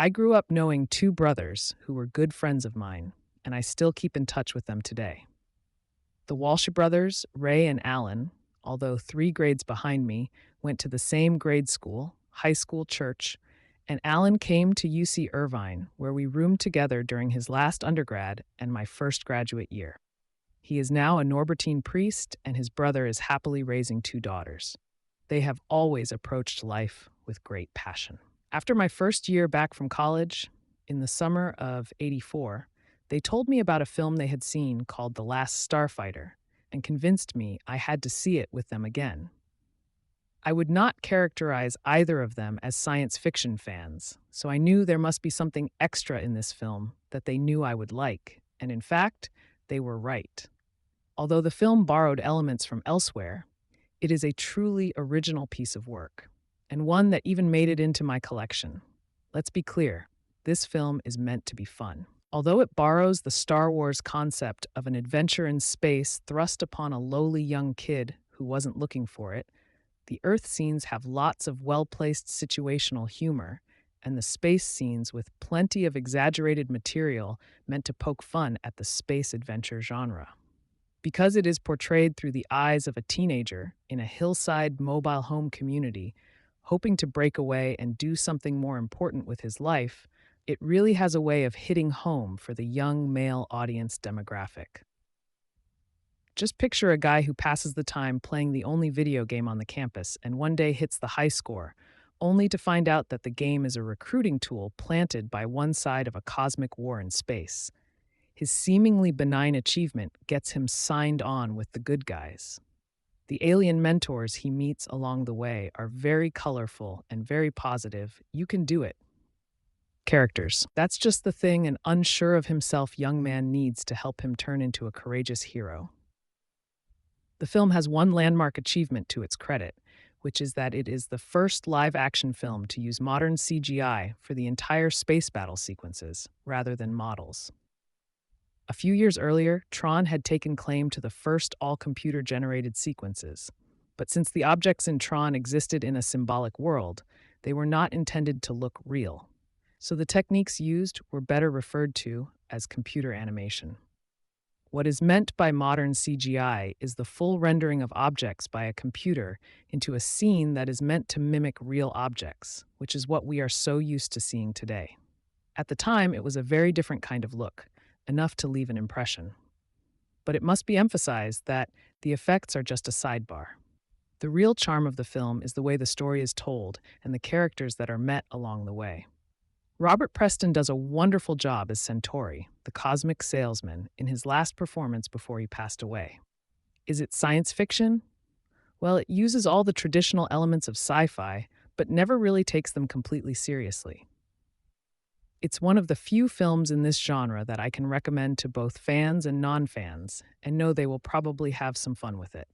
I grew up knowing two brothers who were good friends of mine, and I still keep in touch with them today. The Walsh brothers, Ray and Alan, although 3 grades behind me, went to the same grade school, high school, church, and Alan came to UC Irvine, where we roomed together during his last undergrad and my first graduate year. He is now a Norbertine priest, and his brother is happily raising 2 daughters. They have always approached life with great passion. After my first year back from college, in the summer of '84, they told me about a film they had seen called The Last Starfighter and convinced me I had to see it with them again. I would not characterize either of them as science fiction fans, so I knew there must be something extra in this film that they knew I would like, and in fact, they were right. Although the film borrowed elements from elsewhere, it is a truly original piece of work, and one that even made it into my collection. Let's be clear, this film is meant to be fun. Although it borrows the Star Wars concept of an adventure in space thrust upon a lowly young kid who wasn't looking for it, the Earth scenes have lots of well-placed situational humor, and the space scenes with plenty of exaggerated material meant to poke fun at the space adventure genre. Because it is portrayed through the eyes of a teenager in a hillside mobile home community, hoping to break away and do something more important with his life, it really has a way of hitting home for the young male audience demographic. Just picture a guy who passes the time playing the only video game on the campus and one day hits the high score, only to find out that the game is a recruiting tool planted by one side of a cosmic war in space. His seemingly benign achievement gets him signed on with the good guys. The alien mentors he meets along the way are very colorful and very positive. You can do it. Characters. That's just the thing an unsure of himself young man needs to help him turn into a courageous hero. The film has one landmark achievement to its credit, which is that it is the first live-action film to use modern CGI for the entire space battle sequences, rather than models. A few years earlier, Tron had taken claim to the first all-computer-generated sequences, but since the objects in Tron existed in a symbolic world, they were not intended to look real. So the techniques used were better referred to as computer animation. What is meant by modern CGI is the full rendering of objects by a computer into a scene that is meant to mimic real objects, which is what we are so used to seeing today. At the time, it was a very different kind of look, enough to leave an impression. But it must be emphasized that the effects are just a sidebar. The real charm of the film is the way the story is told and the characters that are met along the way. Robert Preston does a wonderful job as Centauri, the cosmic salesman, in his last performance before he passed away. Is it science fiction? Well, it uses all the traditional elements of sci-fi, but never really takes them completely seriously. It's one of the few films in this genre that I can recommend to both fans and non-fans, and know they will probably have some fun with it.